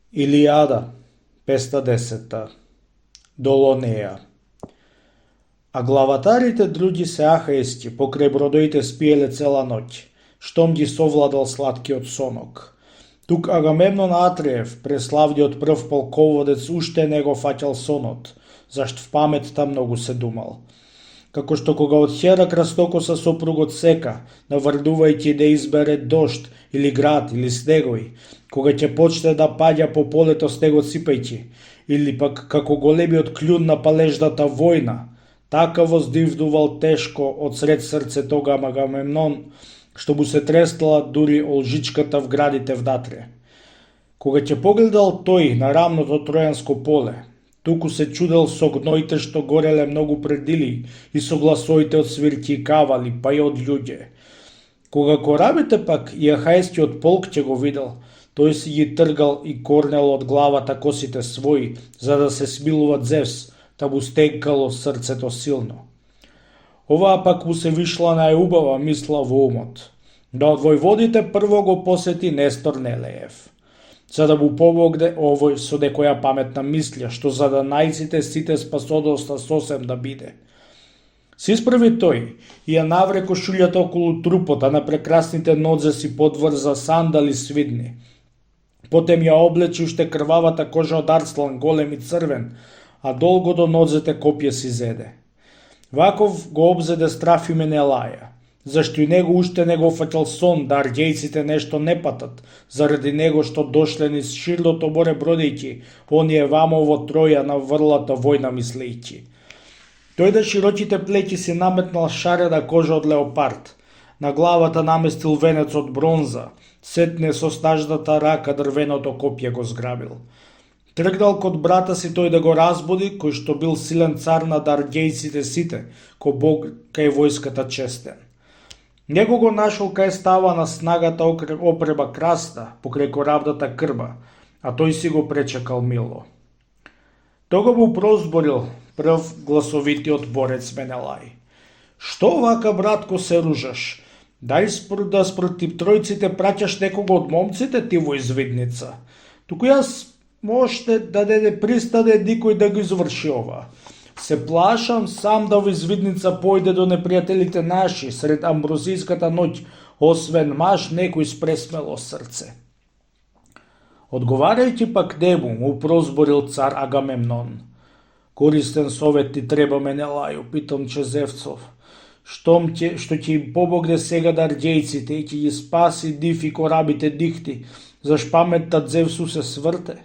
Илијада, 510. Долонеја. А главатарите други се ахајски, покрај бродоите спиеле цела ноќ, штом ги совладал сладкиот сонок. Тук Агамемнон Атреев, преславниот прв полководец, уште не го фаќал сонот, зашто в паметта многу се думал. Како што кога од Хера крастокоса сопругот сека, наврдувајќи да избере дошт или град или снегови, кога ќе почне да паѓа по полето снегот сипајќи, или пак како големиот клјун на палежната војна, така воздивнувал тешко од сред срце тога Агамемнон, што му се трестала дури олжичката в градите вдатре. Кога ќе погледал тој на рамното тројанско поле, туку се чудел со гноите што гореле многу предили и со гласоите од свирки и кавали, па и од луѓе. Кога корабите пак и ахајскиот полк ќе го видел, тој си ги тргал и корнел од главата косите своји, за да се смилува Зевс, да му стекало срцето силно. Оваа пак му се вишла најубава мисла во умот, да од војводите прво го посети Нестор Нелеев, за да му помогне овој со некоја паметна мислја, што за да најците сите спасодоста сосем да биде. Се исправи тој и ја навре кошулјата околу трупот, а на прекрасните нодзе си подврза сандали свидни. Потем ја облечи уште крвавата кожа од арслан, голем и црвен, а долго до нодзете копје си зеде. Ваков го обзеде страф и Менелаја, зашто и него уште не го фаќал сон да арѓејците нешто не патат, заради него што дошле низ ширлото море бродејќи, оние вамо во Троја на врлата војна мислејќи. Тој да широките плеќи си наметнал шарена кожа од леопард, на главата наместил венец од бронза, сетне со снажната рака дрвеното копје го зграбил. Тргнал код брата си тој да го разбуди, кој што бил силен цар над арѓејците сите, ко бог кај војската честен. Него го нашол кај става на снагата опреба краста, покрај корабната крба, а тој си го пречекал мило. Тога му прозборил прв гласовитиот борец Менелај. Што вака, братко, се ружаш? Дај да спротив тројците праќаш некого од момците ти во извидница? Туку јас можете да не пристане никој да го изврши ова. Се плашам сам да во извидница појде до непријателите наши сред амброзијската ноќ, освен маш некој с пресмело срце. Одговарајќи пак нему, му прозборил цар Агамемнон. Користен совет ти треба, Менелају, питомче Зевцов, што ќе им помогне сега да арѓејците и ќе ги спаси див и корабите дихти, заш паметтат Зевсу се сврте.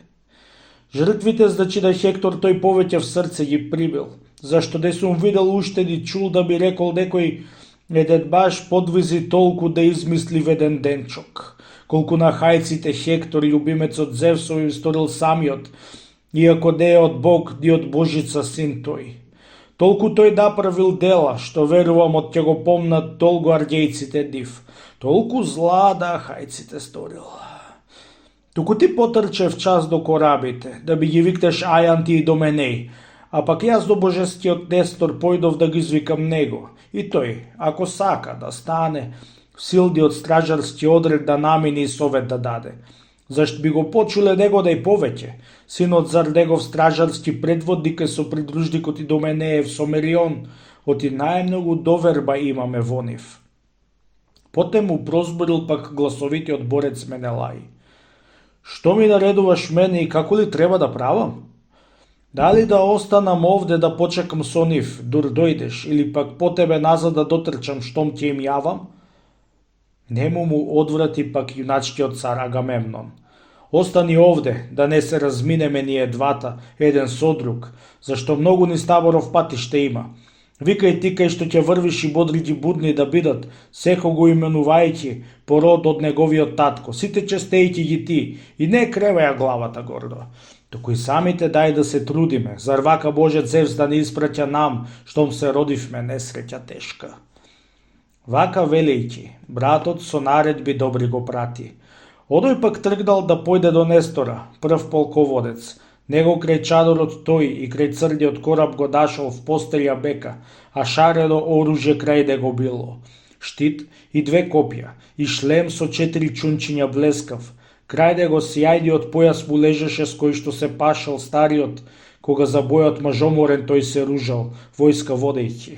Жртвите значи да Хектор тој повеќе в срце ги прибил, зашто не сум видел уште ни чул да би рекол некој еден баш подвизи толку да измисли в еден денчок, колку на хајците Хектор, љубимецот Зевсов, им сторил самиот, иако не е од Бог ни од Божица син тој. Толку тој направил дела, што верувам од ќе го помнат толку арѓејците див, толку зла да хајците сторил. Туку ти потрчев час до корабите, да би ги викнеш Ајанти и Доменеј, а пак јас до божескиот Нестор појдов да ги извикам него, и тој, ако сака да стане, силниот стражарски одред да намини и совет да даде. Зашто би го почуле него да и повеќе, синот зар негов стражарски предводник е со придружникот и Доменеев со Мерион, оти најмногу доверба имаме во нив. Потем му прозборил пак гласовитиот борец Менелај. Што ми наредуваш мене и како ли треба да правам? Дали да останам овде да почекам со нив, дур дојдеш, или пак по тебе назад да дотрчам штом ќе им јавам? Нему му одврати пак јуначкиот цар Агамемнон. Остани овде, да не се разминеме ние двата, еден со друг, зашто многу низ таборов патиште има. Викај ти кај што ќе врвиш и бодри ги будни да бидат, секо го именувајќи по род од неговиот татко, сите честејќи ги ти, и не креваја главата гордо. Туку и самите дај да се трудиме, зар вака Божет Зевс да не испраќа нам, штом се родивме несреќа тешка. Вака велејќи, братот со наредби добри го прати. Одој пак тргнал да појде до Нестора, прв полководец. Него крај чадорот тој и крај црниот кораб го дашол в постелја бека, а шарено оружје крај него било. Штит и две копја, и шлем со 4 чунчиња блескав, Крај него сјајниот појас му лежеше с кој што се пашал стариот, кога за бојот мажоморен тој се ружал, војска водејќи.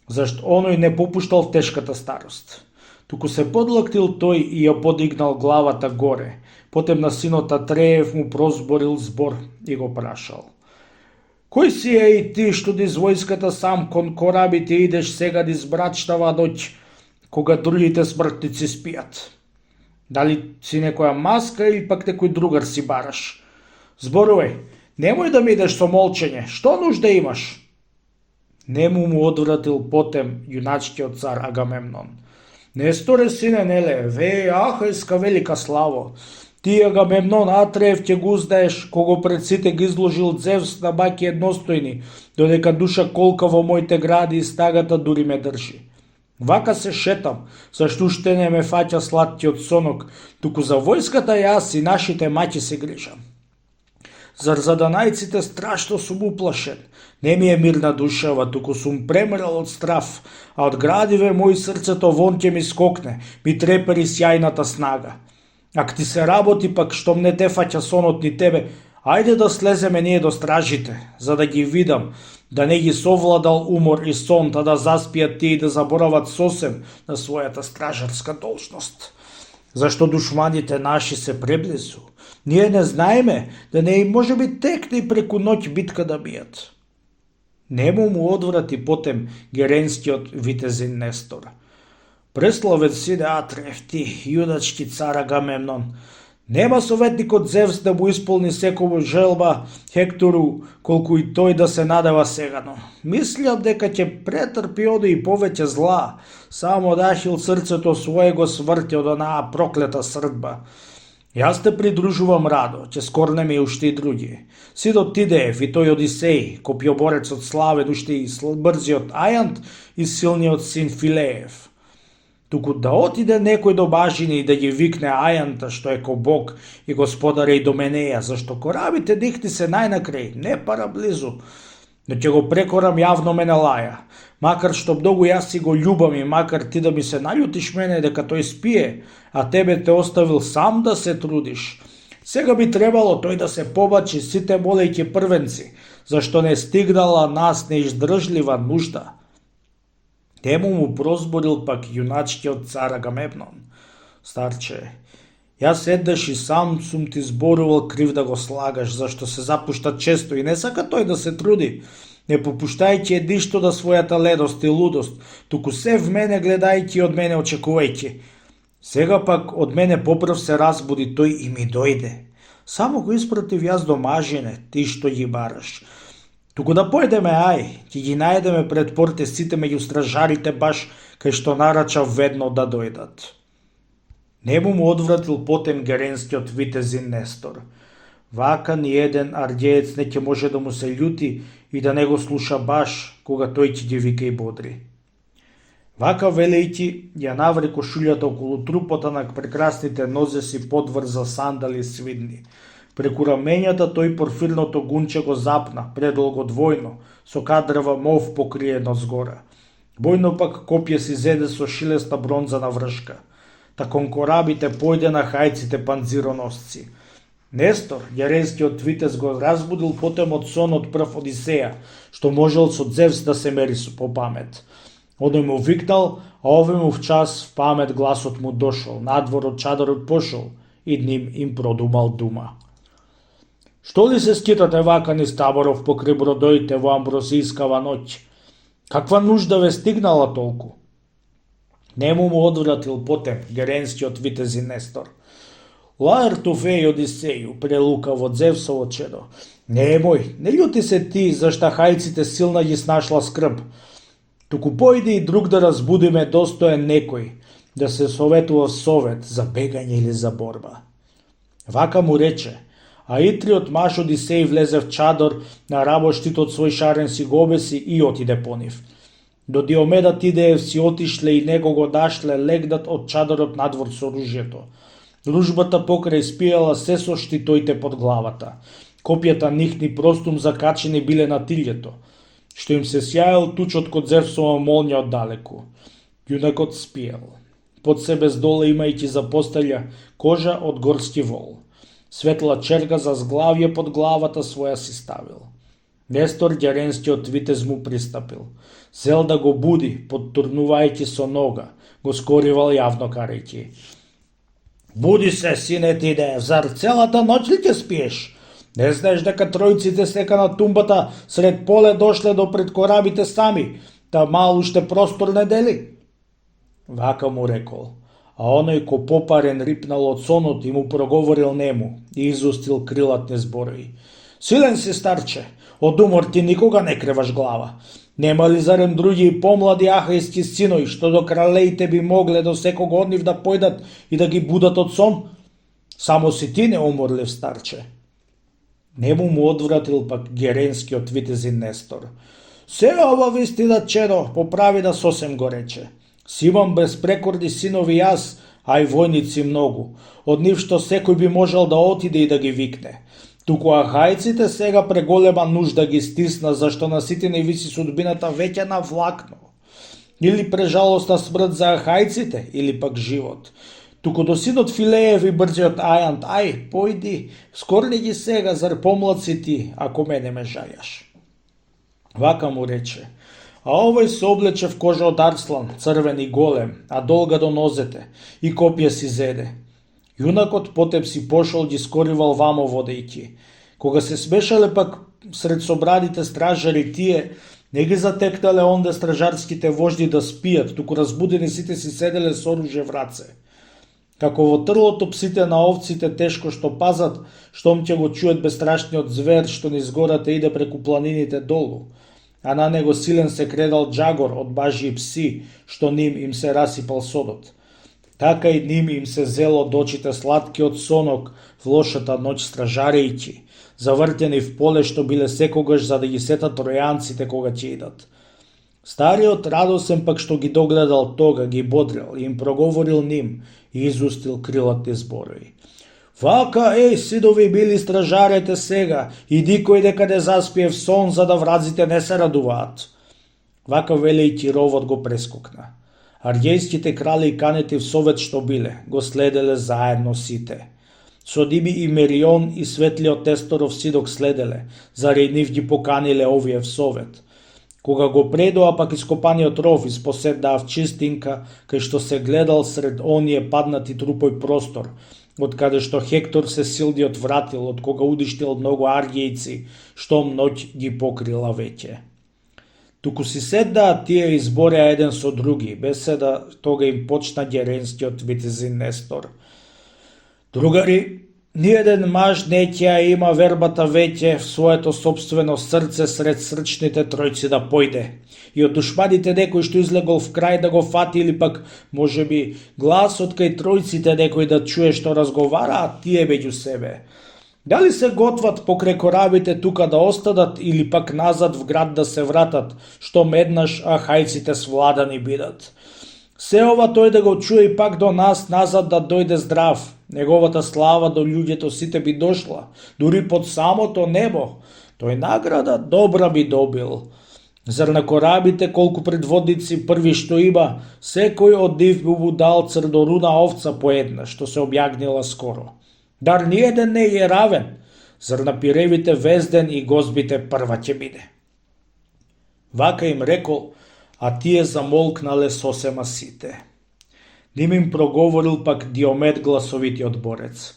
Зашто оној не попуштал в тешката старост. Туку се подлактил тој и ја подигнал главата горе. Потем на синот Атреев му прозборил збор и го прашал. Кој си е и ти што низ војската сам кон корабите идеш сега низ мрачнава ноќ, кога другите смртници спијат? Дали си некоја маска или пак некој другар си бараш? Зборувај, немој да ми идеш со молчење, што нужда имаш? Нему му одвратил потем јуначкиот цар Агамемнон. Несторе, сине, неле, ве Ахајска велика славо. Ти, Агамемнон, Атреев ќе го узнаеш, кого пред сите ги изложил Зевс на баки едностојни, додека душа колка во моите гради и стагата дури ме држи. Вака се шетам, зашто уште не ме фаќа сладкиот сонок, туку за војската јас и нашите маќи се грижам. Зар за данајците страшно сум уплашен, не ми е мирна душава, туку сум премрел од страв, а од градиве мој срцето вон ќе ми скокне, ми трепери сјајната снага. Ако ти се работи пак штом не те фаќа сонот ни тебе, ајде да слеземе ние до стражите, за да ги видам, да не ги совладал умор и сон, та да заспијат тие и да заборават сосем на својата стражарска должност. Зашто душманите наши се преблизу, ние не знаеме, да не им може би текне и преку ноќ битка да бијат. Нему му одврати потем геренскиот витезин Нестор. Преславен сине Атреев, ти, јудачки цар Агамемнон, нема советникот Зевс да му исполни секоја желба Хектору, колку и тој да се надева сегано. Мислам дека ќе претрпи оди и повеќе зла, само да Ахил срцето своего сврти од онаа проклета срдба. Јас те придружувам радо, ќе скорнеме и уште и други. Синот Тидеев и тој Одисеј, копјоборецот славен, уште и брзиот Ајант и силниот син Филеев. Туку да отиде некој до бажини и да ги викне Ајанта, што е ко бог и господаре и до Менеја, зашто корабите дихти се најнакрај, не пара близу, но ќе го прекорам јавно Менелаја, макар што многу јас си го љубам и макар ти да ми се наљутиш мене дека тој спие, а тебе те оставил сам да се трудиш. Сега би требало тој да се побачи сите молејќи првенци, зашто не стигнала нас неиздржлива нужда. Тему му прозборил пак јуначкиот цар Агамемнон. Старче, јас еднаш и сам сум ти зборувал крив да го слагаш, зашто се запушта често и не сака тој да се труди, не попуштајќи едништо да својата ледост и лудост, туку се в мене гледајќи од мене очекувајќи. Сега пак од мене поправ се разбуди тој и ми дојде. Само го испратив јас до мажине, ти што ги бараш. Туку да појдеме, ај, ќе ги најдеме пред порте сите меѓу стражарите баш кај што нарачав ведно да дојдат. Нему му одвратил потем геренскиот витезин Нестор. Вака ни еден арѓеец не ќе може да му се љути и да не го слуша баш кога тој ќе ги вика и бодри. Вака велејќи ја навре кошулјата околу трупота на прекрасните нозеси подврза сандали свидни. Преку рамењата тој порфирното гунче го запна, предолго двојно, со кадрава мов покриено згора. Бојно пак копје си зеде со шилеста бронзана вршка. Та кон корабите појде на хајците панзироносци. Нестор, јаренскиот витез, го разбудил потем од сон од прв Одисеја, што можел со Зевс да се мери по памет. Оној му викнал, а овој му в час в памет гласот му дошол, надвор од чадорот пошол и ним им продумал дума. Што ли се скитате вака низ таборов покрај бродоите во амброзискава ноќ? Каква нужда ве стигнала толку? Нему му одвратил потем геренскиот витезин Нестор. Лаертофеј Одисеју, прелукаво Зевсово чедо. Немој, не љути се ти, зашта хајците силна ги снашла скрб. Туку појди и друг да разбудиме достоен некој, да се советува совет за бегање или за борба. Вака му рече, а итриот маж Одисеј влезе в чадор, на рабоштитот свој шарен си го обеси и отиде по нив. До Диомеда Тидеев си отишле и него го дашле легнат од чадорот надвор со оружјето. Ружбата покрај спијала се со штитоите под главата. Копјата нихни простум закачени биле на тилјето, што им се сјаел тучот код Зевсова молња оддалеку. Јунакот спиел. под себе здоле имајќи за постелја кожа од горски вол. Светла черга за зглавје под главата своја си ставил. Нестор ѓеренскиот витез му пристапил. Зел да го буди, подтурнувајќи со нога, го скоривал јавно карајќи: Буди се, сине Тиде, зар целата ноќ ли ќе спиеш? Не знаеш дека тројците сека на тумбата сред поле дошле до пред корабите сами, та мал уште простор не дели? Вака му рекол, а оној ко попарен рипнал од сонот и му проговорил нему и изустил крилатни зборови: Силен си, старче, од умор ти никога не креваш глава. Нема ли зарем други и помлади ахајски синови, што до кралеите би могле до секог од нив да појдат и да ги будат од сон? Само си ти неуморлив, старче. Нему му одвратил пак ѓеренскиот витезин Нестор. Се ова вистина, чедо, поправи да сосем го рече. Си имам безпрекорни синови јас, а и војници многу, од нив што секој би можел да отиде и да ги викне. Туку ахајците сега преголема нужда ги стисна, зашто на сите не виси судбината веќе на влакно. Или прежалосна смрт за ахајците, или пак живот. Туку до синот Филеев и брзиот Ајант, ај, појди, скорни ги сега, зар помлад си ти, ако мене ме жајаш. Вака му рече, а овој се облече в кожа од арслан, црвен и голем, а долга до нозете, и копје си зеде. Јунакот потеп си пошол ги скоривал вамо водејќи. Кога се смешале пак сред собраните стражари тие, не ги затекнале онде стражарските вожди да спијат, туку разбудени сите си седеле со оружје в раце. Како во трлото псите на овците тешко што пазат, штом ќе го чует бестрашниот звер што низ гората иде преку планините долу, а на него силен се кредал джагор од бажји пси, што ним им се расипал содот. Така и ним им се зел од очите сладкиот сонок в лошата ноќ стражарејќи, завртени в поле што биле секогаш за да ги сетат тројанците кога ќе идат. Стариот радосен пак што ги догледал тога, ги бодрил и им проговорил ним и изустил крилати зборови. Вака, сидови били стражарете сега, иди кој дека не заспие в сон, за да вразите не се радуваат. Вака велејќи ровот го прескокна. Арѓејските крали и канети в совет што биле, го следеле заедно сите. Содиби и Мерион и светлиот Тесторов сидок следеле, заради нив ги поканиле овие в совет. Кога го предоа пак ископаниот ров испоседнаа в чистинка, кај што се гледал сред оние паднати трупој простор, од каде што Хектор се силниот вратил, од кога удиштил многу арѓејци, штом ноќ ги покрила веќе. Туку си седнаа тие и збореа еден со други, беседа тога им почна ѓеренскиот витезин Нестор. Другари, ниеден маж не ќе има вербата веќе в своето собствено срце сред срчните тројци да појде. И од душманите некој што излегол в крај да го фати или пак, можеби, гласот кај тројците некој да чуе што разговараат тие меѓу себе. Дали се готват покрај корабите тука да остадат или пак назад в град да се вратат, штом еднаш ахајците свладани бидат. Се ова тој да го чуе и пак до нас назад да дојде здрав. Неговата слава до луѓето сите би дошла, дури под самото небо. Тој награда добра би добил. Зар на корабите колку предводници први што има, секој од нив би му дал црдоруна овца поедна, што се објагнила скоро. Дар ниеден не е равен, зар на пиревите Везден и гозбите прва ќе биде. Вака им рекол, а тие замолкнале сосема сите. Ним им проговорил пак Диомед гласовитиот борец.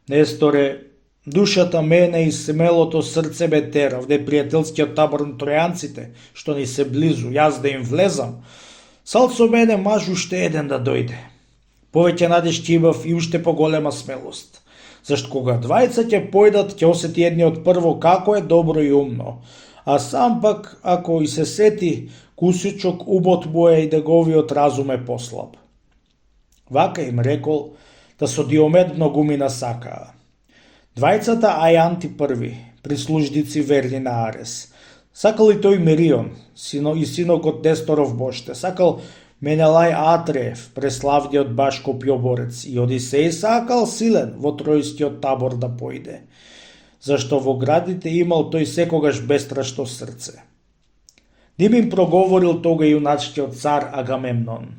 Несторе, душата мене и смелото срце ме тера в непријателскиот табор на тројанците, што ни се близу, јас да им влезам. Сал со мене маж уште еден да дојде. Повеќе надеж ќе имав и уште поголема смелост. Зашто кога двајца ќе појдат, ќе осети едниот прво како е добро и умно, а сам пак, ако и се сети, кусичок умот му е и неговиот разум е послаб. Вака им рекол да со Диомед многумина сакаа. Двајцата Ајанти први, прислужници верни на Арес. Сакал и тој Мерион, и синокот Несторов боште. Сакал Менелај Атреев, преславниот баш копјоборец, и Одисеј сакал силен во тројскиот табор да појде, зашто во градите имал тој секогаш бестрашно срце. Ним им проговорил тога јуначкиот цар Агамемнон.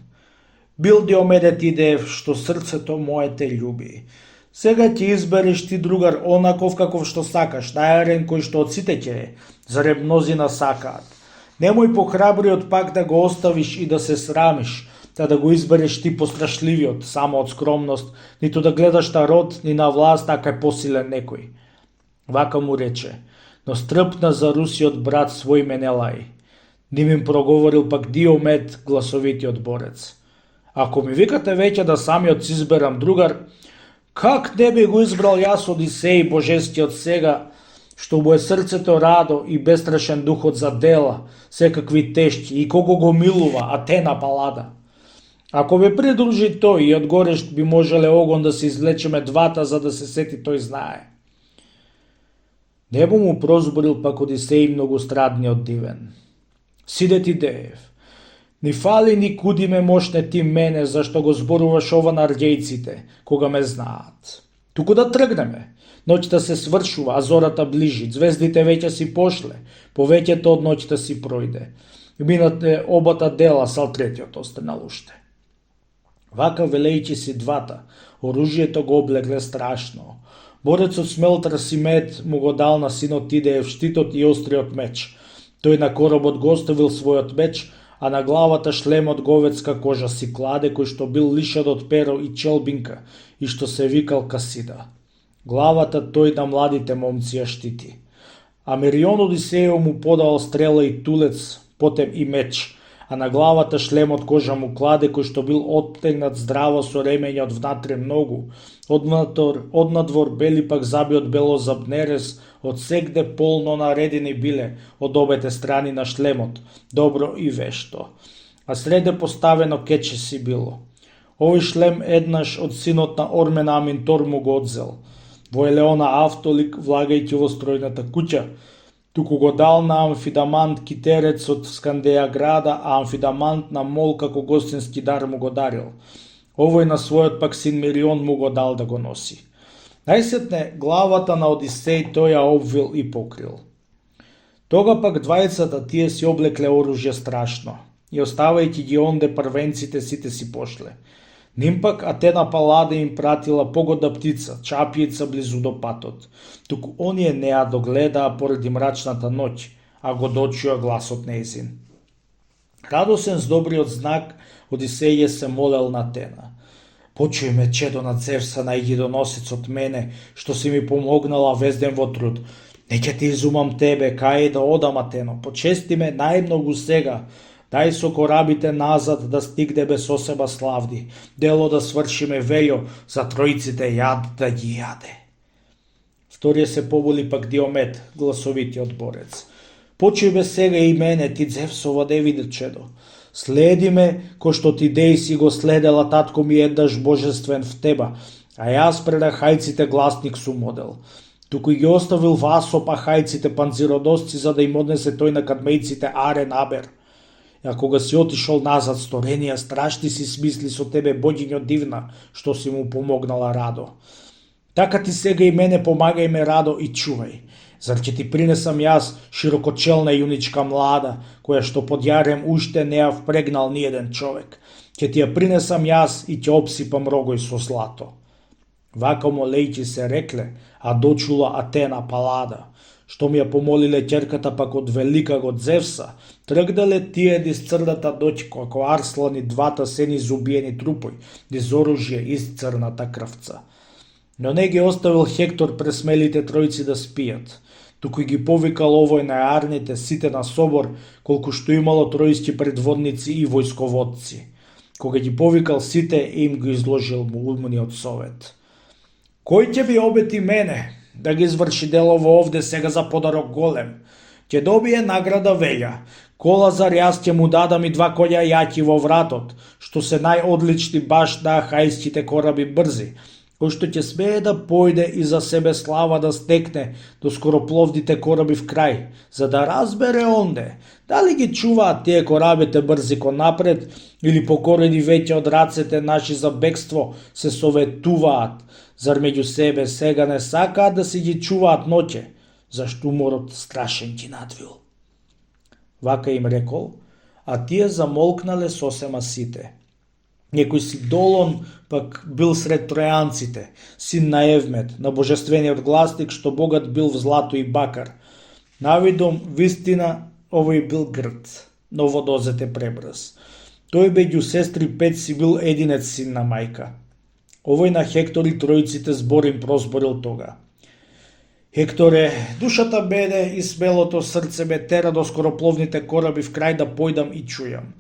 Бил Диомеде Тидеев, што срцето мое те љуби. Сега ќе избереш ти, другар, онаков каков што сакаш, најарен кој што од сите ќе е, зарем мнозина сакаат. Немој похрабриот пак да го оставиш и да се срамиш, да го избереш ти пострашливиот, само од скромност, ниту да гледаш на род, ни на власт, така е посилен некој. Вака му рече, но стрпна за русиот брат свој ме не лај. Ним им проговорил пак Диомед, гласовитиот борец. Ако ми викате веќе да самиот си изберам, другар, как не би го избрал јас Одисеј божестиот сега, што му е срцето радо и бестрашен духот за дела, секакви тешки, и кого го милува, Атена Палада. Ако ме придружи тој и одгореш би можеле огон да се извлечеме двата, за да се сети тој знае. Небо му прозборил пак Одисеј многострадниот дивен. Сиде Тидеев, ни фали ни куди ме мошне ти мене, зашто го зборуваш ова на арѓејците, кога ме знаат. Туку да тргнеме, ноќта се свршува, а зората ближи, звездите веќе си пошле, повеќето од ноќта си пројде. Минате обата дела, сал третиот останал уште. Вака велејќи си двата, оружјето го облегле страшно. Борецот смел Трасимед му го дал на синот Тидеев штитот и остриот меч. Тој на коробот го оставил својот меч, а на главата шлемот говецка кожа си кладе, кој што бил лишен од перо и челбинка, и што се викал Касида. Главата тој на младите момци ја штити. А Мерион Одисејо му подал стрела и тулец, потем и меч, а на главата шлем од кожа му кладе, кој што бил оттегнат здраво со ремења од внатре многу. Однадвор бели пак заби од белозаб нерез, од сегде полно наредени биле од обете страни на шлемот, добро и вешто. А среде поставено кече си било. Овој шлем еднаш од синот на Ормена Аминтор му го одзел. Во Елеона Автолик, влагајќи во стројната куќа, туку го дал на Амфидамант китерец од Скандеја града, а Амфидамант на мол како гостински дар му го дарил. Овој на својот пак син Мерион му го дал да го носи. Најсетне главата на Одисеј тој ја обвил и покрил. Тога пак двајцата тие си облекле оружје страшно, и оставајќи ги онде првенците сите си пошле. Ним пак Атена Палада им пратила погода птица, чапица близу до патот. Туку оние не ја догледаа поради мрачната ноќ, а го дочуа гласот нејзин. Радосен с добриот знак, Одисеј се молел на Атена. Почуј ме, чедо на Цевса, најгидоносец од мене, што си ми помогнала везден во труд. Не ќе ти изумам тебе, кај да одам, Атено, почести ме најмногу сега. Дај со корабите назад да стигне без осеба славди. Дело да свршиме велјо, за тројците јад да ги јаде. Вториот се поболи пак Диомед, гласовитиот борец. Почуј бе сега и мене, ти Зевсова девиде чедо. Следи ме, кој што ти Дејси го следела татко ми еднаш божествен в теба, а јас пред ахајците гласник сум одел. Туку ги оставил вас со ахајците панзиродосци, за да им однесе тој на кадмејците Арен Абер. А кога си отишол назад, сторенија страшни си смисли со тебе, богињо дивна, што си му помогнала Радо. Така ти сега и мене помагај ме, Радо, и чувај. Зар ќе ти принесам јас широкочелна јуничка млада, која што под јарем уште не ја впрегнал ниеден човек. Ќе ти ја принесам јас и ќе обсипам рогој со злато. Вака молејќи се рекле, а дочула Атена Палада. Што ми ја помолиле ќерката пак од великагот Зевса, тргнале тие низ црната ноќ како арслани двата сени зубиени трупој, низ оружје из црната крвца. Но не ги оставил Хектор пресмелите тројци да спијат, туку ги повикал овој најарните сите на собор, колку што имало тројски предводници и војсководци. Кога ги повикал сите, им го изложил умниот совет. Кој ќе би обети мене да ги изврши делово овде сега за подарок голем? Ќе добие награда велја. Кола за јас ќе му дадам и 2 коња јаки во вратот, што се најодлични баш на ахајските кораби брзи, кој што ќе смее да појде и за себе слава да стекне до скоропловните кораби в крај, за да разбере онде, дали ги чуваат тие корабите брзи кон напред, или покорени веќе од рацете наши за бегство се советуваат, зар меѓу себе сега не сакаат да си ги чуваат ноќе, зашто уморот страшен ги надвил. Вака им рекол, а тие замолкнале сосема сите. Некој си Долон пак бил сред тројанците, син на Евмет, на божествениот гласник, што богат бил в злато и бакар. Навидом, вистина, овој бил грд, но водозет е пребрз. Тој меѓу сестри 5 си бил единец син на мајка. Овој на Хектор и тројците зборим прозборил тога. Хекторе, душата беде и смелото срце ме тера до скоропловните кораби в крај да појдам и чујам.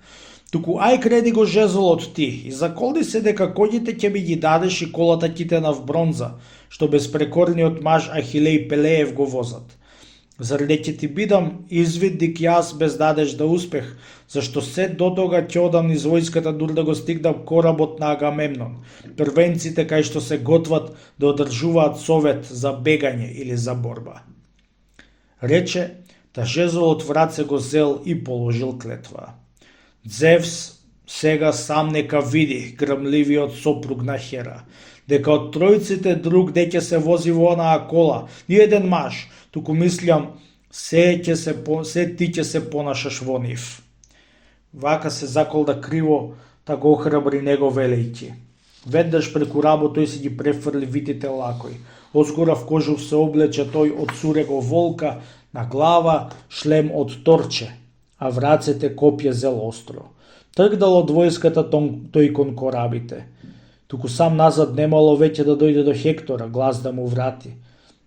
Туку ај креди го жезолот ти и заколни се дека коњите ќе ми ги дадеш и колата ќе те нав бронза, што безпрекорниот маж Ахилеј Пелеев го возат. Зар не ќе ти бидам извидник јас без дадеш да успех, зашто се до тога ќе одам низ војската дур да го стигнам коработ на Агамемнон, првенците кај што се готват да одржуваат совет за бегање или за борба. Рече, та жезолот в раце го зел и положил клетва. Зевс сега сам нека види, грмливиот сопруг на Хера, дека од тројците друг де ќе се вози во онаа кола, ни еден маж, туку мислам, се ти ќе се понашаш во нив. Вака се заколда криво, та го охрабри него велејќи. Веднаш преку рабо тој си ги префрли витите лакој. Озгора в кожув се облече тој од сурего волка, на глава шлем од торче, а в рацете копје зел остро. Тргдал од војската тој кон корабите. Туку сам назад немало веќе да дојде до Хектора, глас да му врати.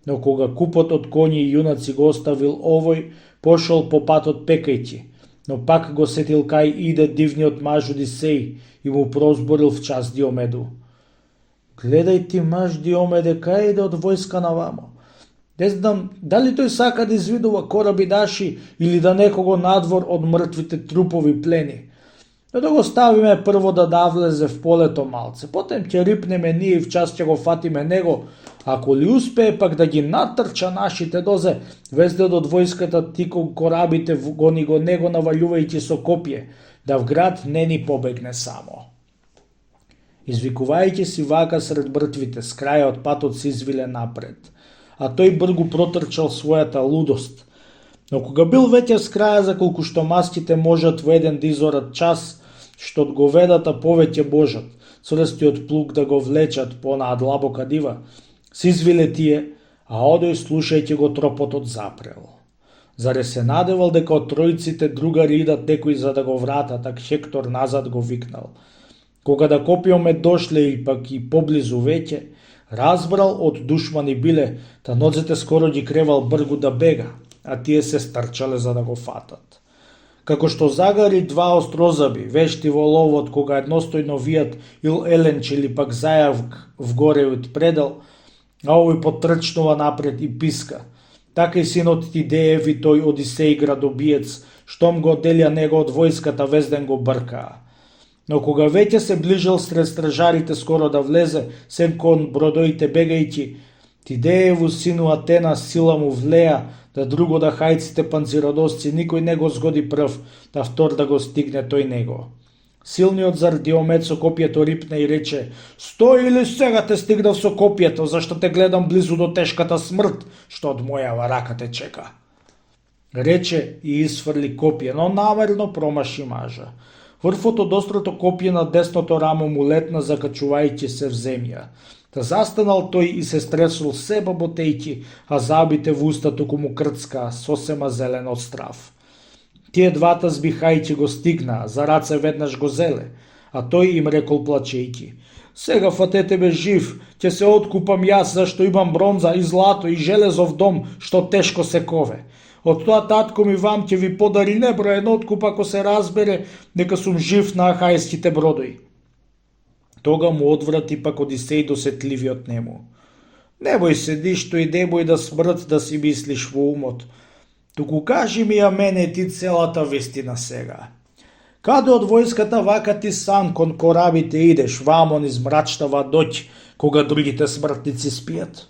Но кога купот од коњи и јунаци го оставил овој, пошол по патот пекајќи, но пак го сетил кај иде дивниот маж Одисеј и му прозборил в час Диомеду. Гледај ти, маж Диомеде, кај иде од војска навамо? Не знам, дали тој сака да извидува кораби наши или да некого надвор од мртвите трупови плени. Но да го ставиме прво да влезе в полето малце, потем ќе рипнеме ние и в час ќе го фатиме него, ако ли успее пак да ги натрча нашите дозе, везде од војската ти кон корабите гони го него навалјувајќи со копје, да в град не ни побегне само. Извикувајќи си вака сред мртвите, с крајот патот се извиле напред, а тој бргу протрчал својата лудост. Но кога бил веќе с краја за колку што маските можат во еден да изорат час, што од говедата повеќе можат, црстиот плуг да го влечат по онаа длабока дива, се извиле тие, а одој слушајќи го тропотот запрел. Заре се надевал дека од тројците другари идат некои за да го вратат, а Хектор назад го викнал. Кога да копиоме дошле и пак и поблизу веќе, разбрал од душмани биле, та ноцете скоро ги кревал бргу да бега, а тие се старчале за да го фатат. Како што загари два острозаби, вешти во ловот, кога едностојно вијат ил еленч или пак зајав вгоре од предел, а овој потрчнува напред и писка. Така и синот Тидеев и тој Одисеј градобиец, штом го делја него од војската, везден го бркаа. Но кога веќе се ближал сред стражарите скоро да влезе, сем кон бродоите бегајќи, Тидееву сину Атена сила му влеа, да друго да хајците панциродосци никој не го згоди прв, да втор да го стигне тој него. Силниот зар Диомед со копјето рипна и рече: "Стој или сега те стигнав со копјето, зашто те гледам близу до тешката смрт, што од мојава рака те чека." Рече и изфрли копје, но намерно промаши мажа. Врвот од острото копје на десното рамо му летна, закачувајќи се в земја. Та застанал тој и се стресул се баботејќи, а забите в уста туку му крцка, сосема зелен од страв. Тие двата збихајќи го стигнаа, за раце веднаш го зеле, а тој им рекол плачејќи: "Сега фатете ме жив, ќе се откупам јас, зашто имам бронза и злато и железов дом, што тешко се кове. Од тоа татко ми вам ќе ви подари неброен откуп ако се разбере дека сум жив на ахајските бродои." Тога му одврати пак Одисеј досетливиот нему: "Не бој се ништо и не бој да смрт да си мислиш во умот. Туку кажи ми ја мене ти целата вистина сега. Каде од војската вака ти сам кон корабите идеш вамо низ мрачнава ноќ, кога другите смртници спијат?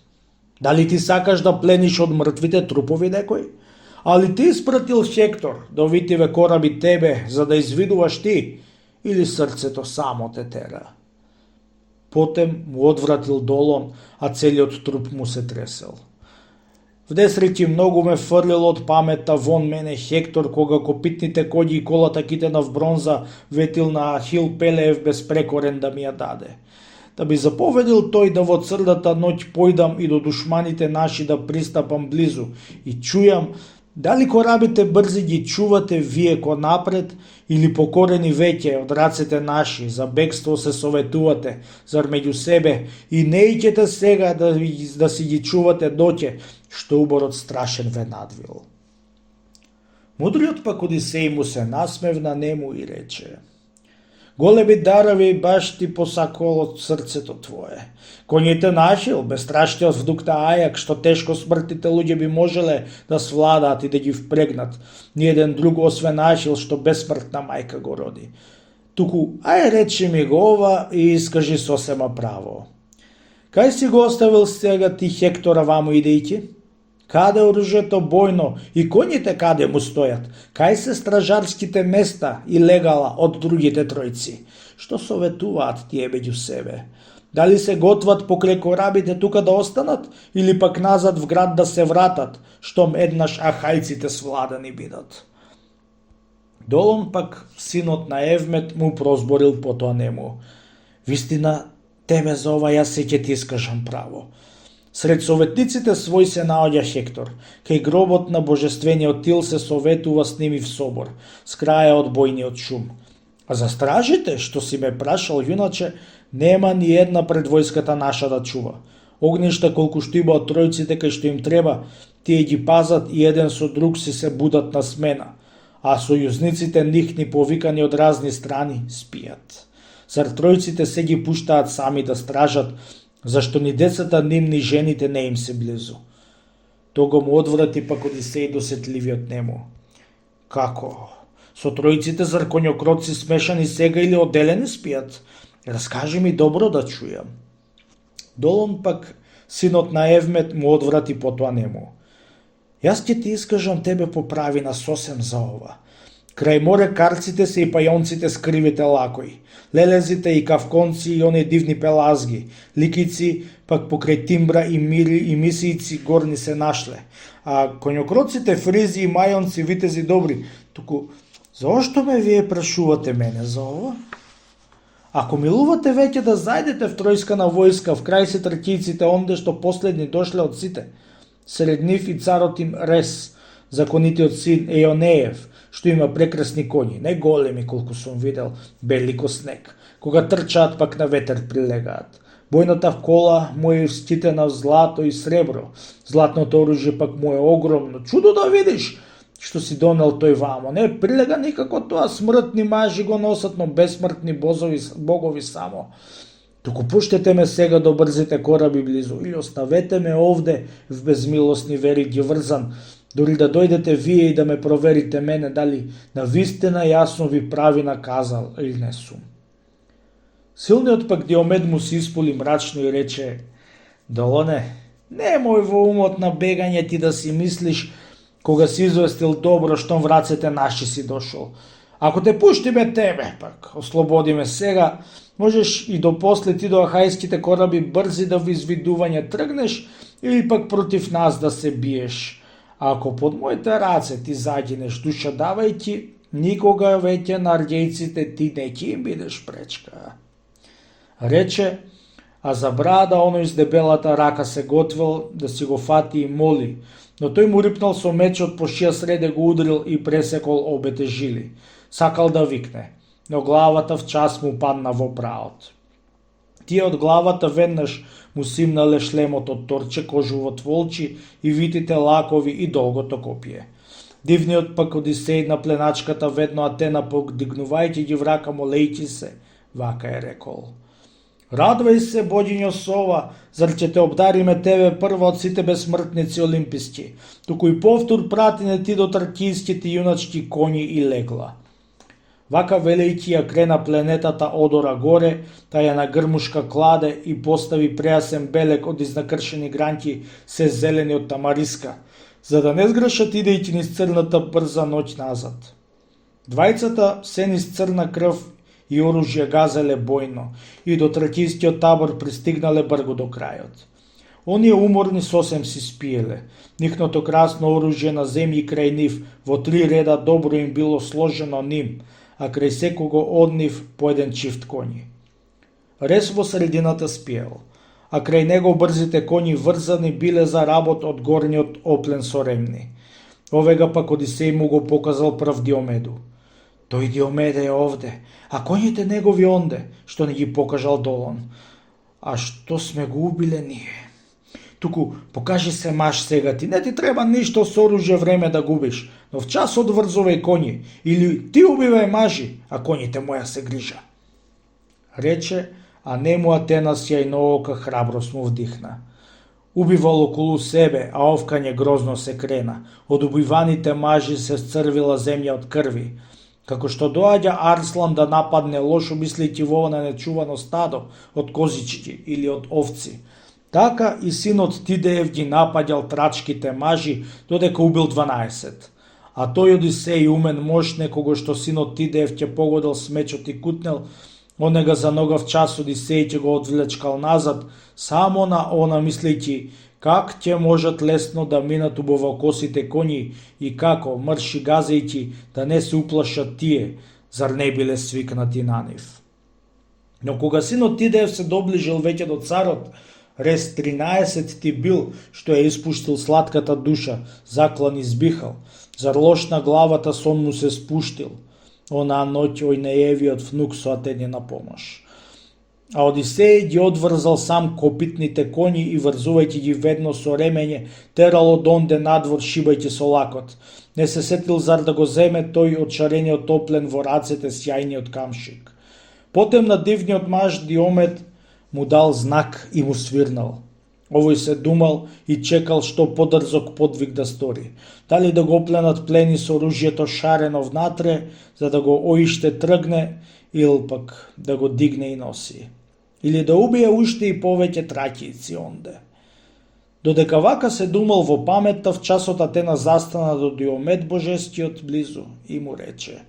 Дали ти сакаш да плениш од мртвите трупови некој? Али ти испратил Хектор да витиве кораби тебе за да извидуваш ти, или срцето само те тера?" Потем му одвратил Долон, а целиот труп му се тресел. Вдесрети многу ме фрлило од паметта вон мене Хектор, кога копитните коњи и колата китена в бронза ветил на Ахил Пелеев безпрекорен да ми ја даде. Да би заповедил тој да во црдата ноќ појдам и до душманите наши да пристапам близу и чујам дали корабите брзи ги чувате вие ко напред или покорени веќе од рацете наши, за бегство се советувате, зар меѓу себе и не иќете сега да си ги чувате доќе, што уборот страшен ве надвил. Мудриот пак Одисеј му се насмевна нему и рече: големи дарови баш ти посакувал од срцето твое. Коњите нашил, бестрашниот вдук на Ајак, што тешко смртните луѓе би можеле да свладаат и да ги впрегнат. Ниеден друг освен Ашил, што бесмртна мајка го роди. Туку, ај речи ми го ова и искажи сосема право. Кај си го оставил сега ти Хектора ваму идејќи? Каде оружјето бојно и коњите каде му стојат? Кај се стражарските места и легала од другите тројци? Што советуваат тие меѓу себе? Дали се готват покрај корабите тука да останат или пак назад в град да се вратат, штом еднаш ахајците свладани бидат? Долон пак синот на Евмет му прозборил потоа нему: вистина, тебе за ова јас се ќе ти искажам право. Сред советниците свој се наоѓа Хектор, кај гробот на божествениот Тил се советува с ними в собор, с краја од бојниот шум. А за стражите, што си ме прашал, юначе, нема ни една пред војската наша да чува. Огништа колку што има од тројците кај што им треба, тие ги пазат и еден со друг си се будат на смена, а сојузниците нихни повикани од разни страни спијат. Зар тројците се ги пуштаат сами да стражат, зашто ни децата ним ни жените не им се близу? Тога му одврати пак Одисеј досетливиот нему: како? Со тројците зар коњокроци смешани сега или оделени спијат? Раскажи ми добро да чујам. Долон пак синот на Евмет му одврати потоа нему: јас ќе ти искажам тебе по правина сосем за ова. Крај море карците се и пајонците с кривите лакои, лелезите и кавконци и они дивни пелазги, ликици пак покрај Тимбра и Мири и мисијци горни се нашле, а коњокроците фризи и мајонци витези добри. Туку, зошто ме вие прашувате мене за ова? Ако милувате веќе да зајдете в тројскана војска в крај се тракијците онде што последни дошле од сите, сред нив и царот им Рес, законитиот син Еонеев, што има прекрасни коњи, не големи колку сум видел, бели ко снег, кога трчаат пак на ветер прилегаат. Бојната кола му е ститена в злато и сребро, златното оружје пак му е огромно. Чудо да видиш што си донел тој вамо, не прилега никако тоа, смртни мажи го носат, но бесмртни богови само. Туку пуштете ме сега до брзите кораби близу, или оставете ме овде в безмилосни вериги врзан, дори да дојдете вие и да ме проверите мене дали на вистина јасно ви прави наказал или не сум. Силниот пак Диомед му се исполи мрачно и рече: Долоне, немој во умот на бегање ти да си мислиш кога си известил добро штом в рацете наши си дошол. Ако те пуштиме тебе, пак ослободиме сега, можеш и до после ти до ахајските кораби брзи да во извидување тргнеш или пак против нас да се биеш. А ако под моите раце ти загинеш душа давајќи, никога веќе на арѓејците ти не ќе им бидеш пречка. Рече, а за брада оној с дебелата рака се готвел да си го фати и моли, но тој му рипнал со мечот по шија среде го удрил и пресекол обете жили. Сакал да викне, но главата в час му падна во праот. Тие од главата веднаш му симнале шлемот од торче, кожувот волчи и витите лакови и долгото копие. Дивниот пак Одисеј на пленачката ведно Атена подигнувајќи ги врака молејќи се, вака е рекол: Радвај се, богињо Сова, зар ќе те обдариме тебе прва од сите безсмртници олимписки, туку и повтор пратине ти до тракијските јуначки коњи и легла. Вака велејќи ја крена пленетата одора горе, та ја на грмушка кладе и постави преасен белек од изнакршени гранки се зелени од тамариска, за да не сгрешат идејќи низ црната брза ноќ назад. Двајцата се низ црна крв и оружје газеле бојно и до тракијскиот табор пристигнале бргу до крајот. Оние уморни сосем си спиеле. Нихното красно оружје на земји крај нив, во 3 реда добро им било сложено ним, а крај секого од нив по еден чифт коњи. Рес во средината спиел, а крај него брзите коњи врзани биле за работ од горниот оплен со ремни. Овега пак Одисеј му го показал прв Диомеду. Тој Диомеде е овде, а коњите негови онде, што не ги покажал Долон. А што сме го убиле ние? Туку покажи се маж сега ти, не ти треба ништо со оружје време да губиш, но в час одврзувај коњи, или ти убивај мажи, а коњите моја се грижа. Рече, а нему Атена сјајноока храброст му вдихна. Убивал околу себе, а овкање грозно се крена. Од убиваните мажи се сцрвила земја од крви. Како што доаѓа Арслан да нападне лошо мислејќи во на нечувано стадо од козички или од овци, така и синот Тидеев ги напаѓал трачките мажи додека убил 12. А тој Одисеј умен мощне кого што синот Тидеев ќе погодил с мечот и кутнел, онега за ногав час Одисеј ќе го одвлечкал назад, само на она мислејќи как ќе можат лесно да минат убавокосите коњи и како, мрши газејќи, да не се уплашат тие, зар не биле свикнати на нив. Но кога синот Тидеев се доближил веќе до царот, Рес 13 ти бил, што е испуштил сладката душа, заклан избихал, зар лош на главата сон му се спуштил, онаа ноќ Ојнеевиот внук со Атени на помош. А Одисеј ги одврзал сам копитните коњи и врзувајќи ги ведно со ремење, терал од онде надвор шибајќи со лакот. Не се сетил зар да го земе тој од шарениот оплен во рацете сјајниот камшик. Потем на дивниот маж Диомед му дал знак и му свирнал. Овој се думал и чекал што подрзок подвиг да стори. Дали да го опленат плени со оружјето шарено внатре, за да го оиште тргне, или пак да го дигне и носи. Или да убие уште и повеќе траќици онде. Додека вака се думал во паметта, в часот Атена застана до Диомед божескиот близу и му рече: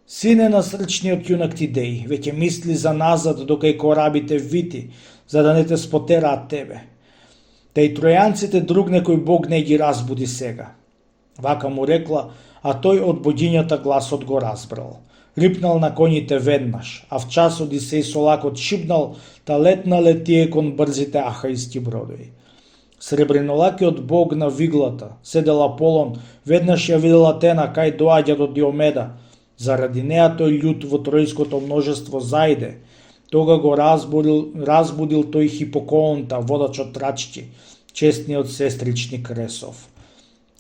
Сине на срчниот јунак Тидеј, веќе мисли за назад докај корабите вити, за да не те спотераат тебе. Та и тројанците друг некој бог не ги разбуди сега. Вака му рекла, а тој од богињата гласот го разбрал. Рипнал на коњите веднаш, а в час Одисеј со лакот шибнал, та летнале тие кон брзите ахајски бродови. Сребренолакиот бог на виглата, седел Аполон, веднаш ја видел Атена кај доаѓа до Диомеда. Заради неа тој љут во тројското множество зајде. Тога го разбудил тој Хипокоонта, водачот трачки, честниот сестричник Ресов.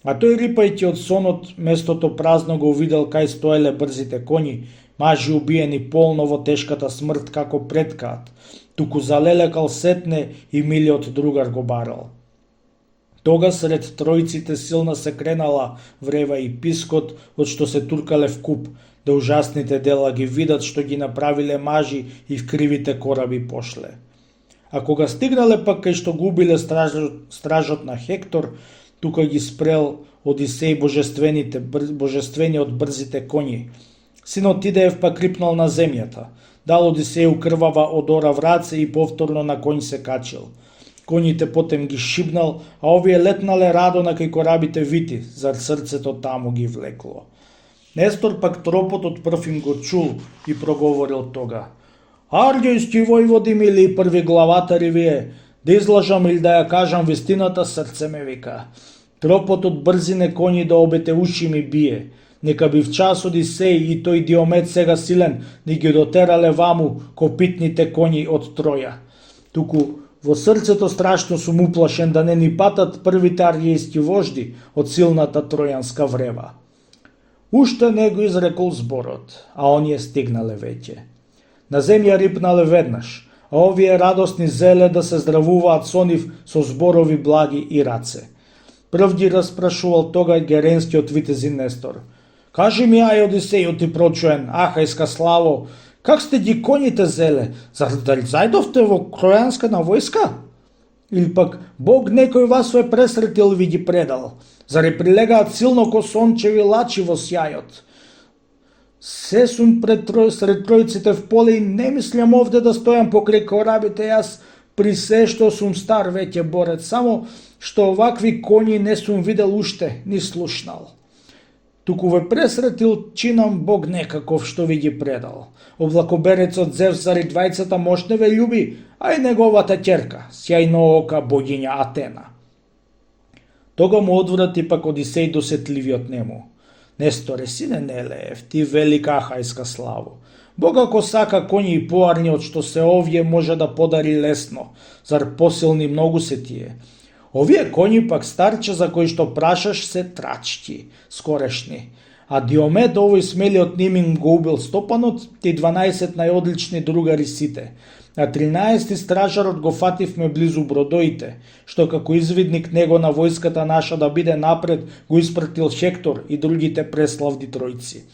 А тој рипајќи од сонот, местото празно го видел кај стоеле брзите коњи, мажи убиени полно во тешката смрт како предкаат, туку залелекал сетне и милиот другар го барал. Тога сред тројците силна се кренала врева и пискот, од што се туркале в куп, да ужасните дела ги видат што ги направиле мажи и в кривите кораби пошле. А кога стигнале пак кај што губиле стражот на Хектор, тука ги спрел Одисеј божествениот брзите коњи. Синот Тидеев пак рипнал на земјата, дал Одисеју крвава одора в раце и повторно на коњ се качил. Коњите потем ги шибнал, а овие летнале радо на кај корабите вити, зар срцето таму ги влекло. Нестор пак тропотот прв им го чул и проговорил тога: Арѓојски војводи мили први главатари вие, да излажам или да ја кажам вистината, срце ме вика. Тропотот брзине коњи да обете уши ми бие. Нека би в час Одисеј и тој Диомед сега силен ни ги дотерале ваму копитните коњи од Троја. Туку во срцето страшно сум уплашен да не ни патат првите арјејски вожди од силната тројанска врева. Уште не го изрекол зборот, а оние стигнале веќе. На земја рипнале веднаш, а овие радосни зеле да се здравуваат со нив со зборови благи и раце. Прв ги распрашувал тога геренскиот витезин Нестор: Кажи ми, ај Одисејот ти прочуен, ахајска славо, как сте ги коњите зеле, зар дали зајдовте во Тројанска на војска? Или пак Бог некој вас ве пресретил и ви ги предал, зари прилегаат силно ко сончеви лачи во сјајот? Се сум сред тројците в поле и не мислам овде да стојам покрај корабите, јас При се што сум стар веќе борец, само што овакви коњи не сум видел уште, ни слушнал. Туку ве пресретил чинам Бог некаков што ви ги предал. Облакоберецот Зевс заради двајцата мощ не ве љуби, а и неговата ќерка, сјајноока богиња Атена. Тога му одврати пак Одисеј досетливиот нему. Несторе, сине Нелеев, ти велика ахајска славо. Бог ако сака коњи и поарни од што се овие може да подари лесно, зар посилни многу се тие. Овие коњи пак старче за кои што прашаш се трачки, скорешни. А Диомед овој смелиот Нимин го убил стопанот и 12 најодлични другари сите. А 13 стражарот го фативме близу бродоите, што како извидник него на војската наша да биде напред го испратил Хектор и другите преславни тројци.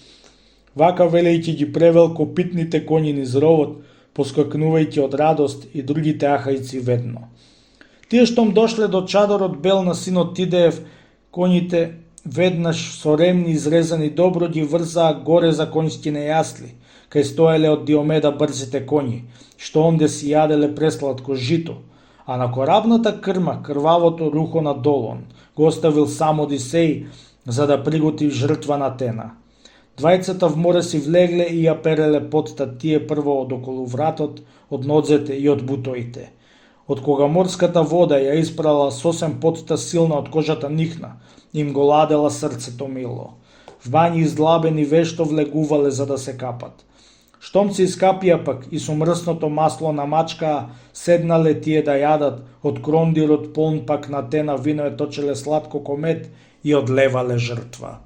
Вака велејќи ги превел копитните коњи низ ровот, поскакнувајќи од радост и другите ахајци ведно. Тие штом дошле до чадорот бел на синот Тидеев, коњите веднаш со ремни изрезани добро ги врзаа горе за конјските јасли, кај стоеле од Диомеда брзите коњи, што онде си јаделе пресладко жито, а на корабната крма крвавото рухо на Долон го оставил сам Одисеј за да приготви жртва на Атена. Двајцата в море си влегле и ја переле потта, тие прво од околу вратот, од нодзете и од бутоите. Од кога морската вода ја испрала сосем потта силна од кожата нихна, им го ладела срцето мило. В бањи издлабени вешто влегувале за да се капат. Штом се искапија пак и со мрсното масло на мачка седнале тие да јадат, од крондирот полн пак на Атена вино е точеле сладко ко мед и одлевале жртва.